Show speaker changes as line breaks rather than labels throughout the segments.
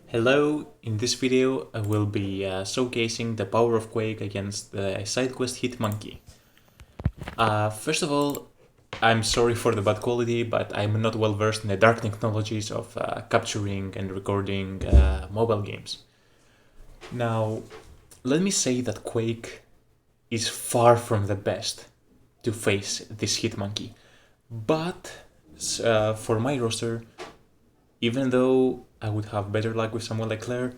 Hello, in this video I will be showcasing the power of Quake against the side quest Hit Monkey. First of all, I'm sorry for the bad quality, but I'm not well versed in the dark technologies of capturing and recording mobile games. Now, let me say that Quake is far from the best to face this Hit Monkey, but for my roster, even though I would have better luck with someone like Claire,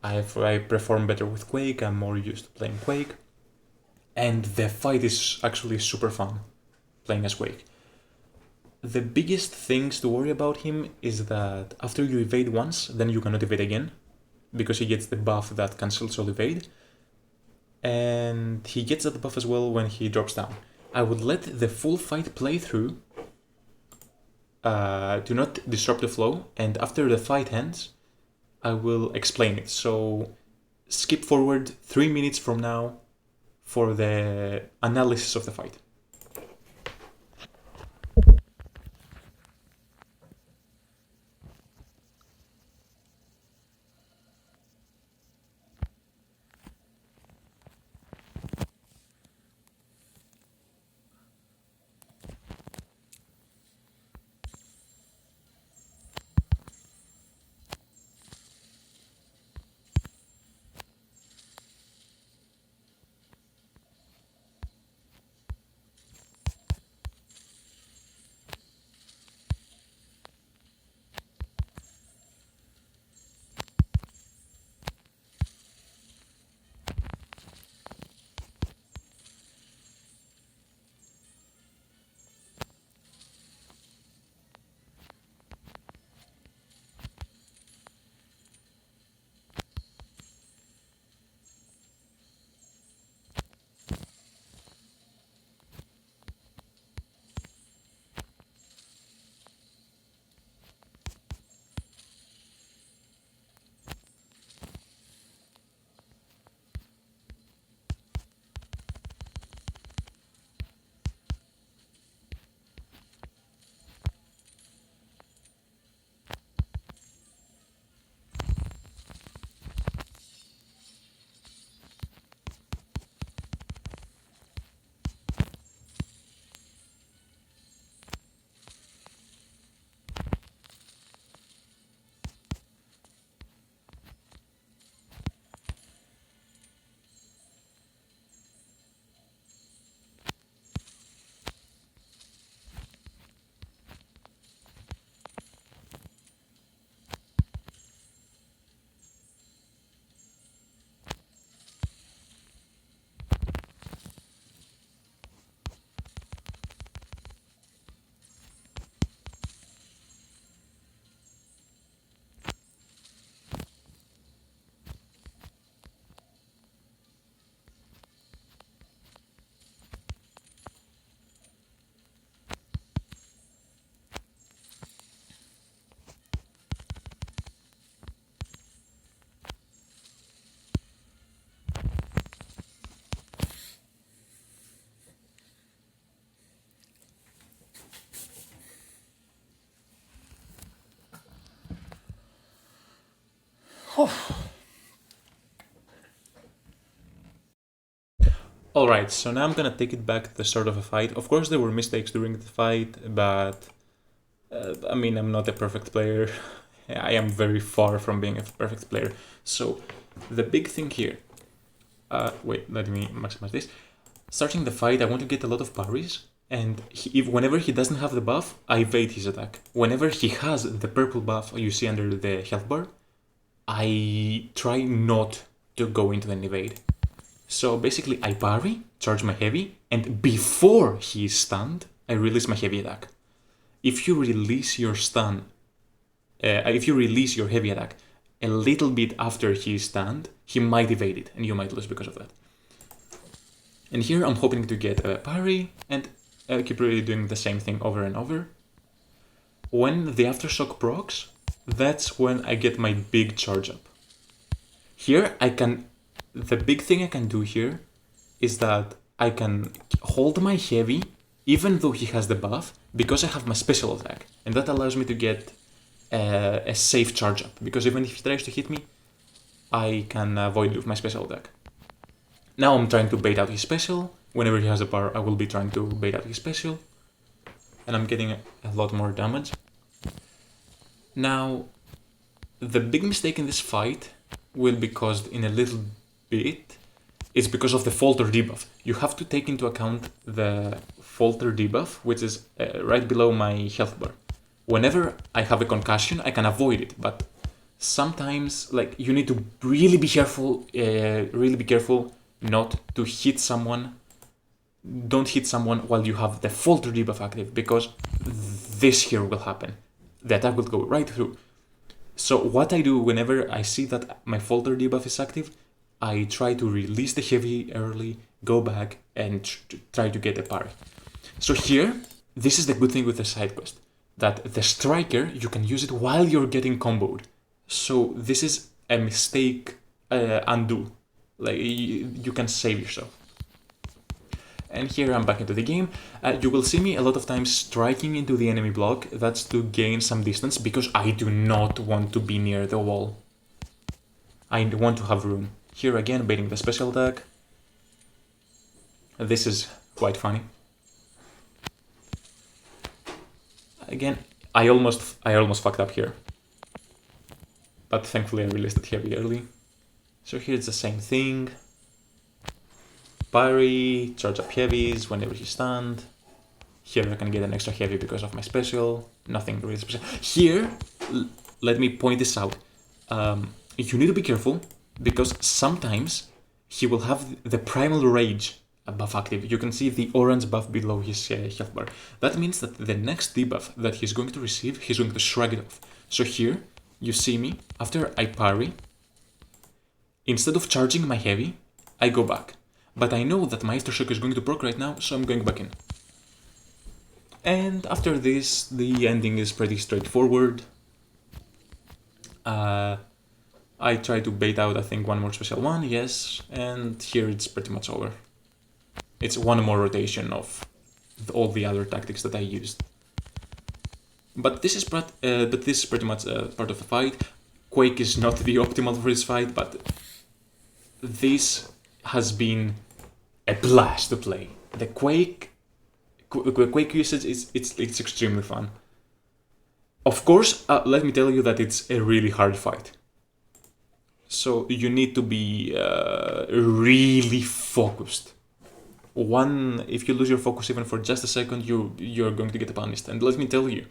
I perform better with Quake, I'm more used to playing Quake, and the fight is actually super fun, playing as Quake. The biggest things to worry about him is that after you evade once, then you cannot evade again, because he gets the buff that cancels all evade, and he gets that buff as well when he drops down. I would let the full fight play through, do not disrupt the flow, and after the fight ends, I will explain it. So skip forward 3 minutes from now for the analysis of the fight. Alright, so now I'm gonna take it back to the start of a fight. Of course there were mistakes during the fight, but I mean, I'm not a perfect player. I am very far from being a perfect player. So the big thing here, wait, let me maximize this. Starting the fight, I want to get a lot of parries, and whenever he doesn't have the buff, I evade his attack. Whenever he has the purple buff you see under the health bar, I try not to go into an evade. So basically I parry, charge my heavy, and before he is stunned, I release my heavy attack. If you release your if you release your heavy attack a little bit after he is stunned, he might evade it, and you might lose because of that. And here I'm hoping to get a parry, and keep really doing the same thing over and over. When the aftershock procs, that's when I get my big charge up. Here the big thing I can do here is that I can hold my heavy even though he has the buff because I have my special attack, and that allows me to get a safe charge up, because even if he tries to hit me, I can avoid it with my special attack. Now I'm trying to bait out his special. Whenever he has a bar, I will be trying to bait out his special. And I'm getting a lot more damage. Now, the big mistake in this fight will be caused in a little bit. It's because of the falter debuff. You have to take into account the falter debuff, which is right below my health bar. Whenever I have a concussion, I can avoid it, but sometimes, like, you need to really be careful not to hit someone. Don't hit someone while you have the falter debuff active, because this here will happen. The attack will go right through. So what I do whenever I see that my falter debuff is active, I try to release the heavy early, go back, and try to get a parry. So here, this is the good thing with the side quest, that the striker, you can use it while you're getting comboed. So this is a mistake undo. Like, you can save yourself. And here I'm back into the game. You will see me a lot of times striking into the enemy block. That's to gain some distance, because I do not want to be near the wall. I want to have room. Here again, baiting the special attack. This is quite funny. Again, I almost fucked up here. But thankfully I released it heavy early. So here it's the same thing. Parry, charge up heavies whenever he's stunned. Here I can get an extra heavy because of my special. Nothing really special. Here, let me point this out. You need to be careful, because sometimes he will have the primal rage buff active. You can see the orange buff below his health bar. That means that the next debuff that he's going to receive, he's going to shrug it off. So here, you see me, after I parry, instead of charging my heavy, I go back. But I know that my aftershock is going to proc right now, so I'm going back in. And after this, the ending is pretty straightforward. I try to bait out, I think, one more special one, yes, and here it's pretty much over. It's one more rotation of all the other tactics that I used. But this is pretty much part of the fight. Quake is not the optimal for this fight, but this has been a blast to play. The Quake usage it's extremely fun. Of course, let me tell you that it's a really hard fight. So you need to be really focused. If you lose your focus even for just a second, you're going to get punished. And let me tell you,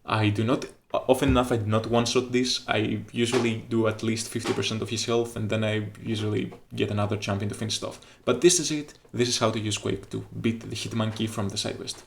often enough I do not one-shot this. I usually do at least 50% of his health, and then I usually get another champion to finish it off. But this is it. This is how to use Quake to beat the Hitman key from the side quest.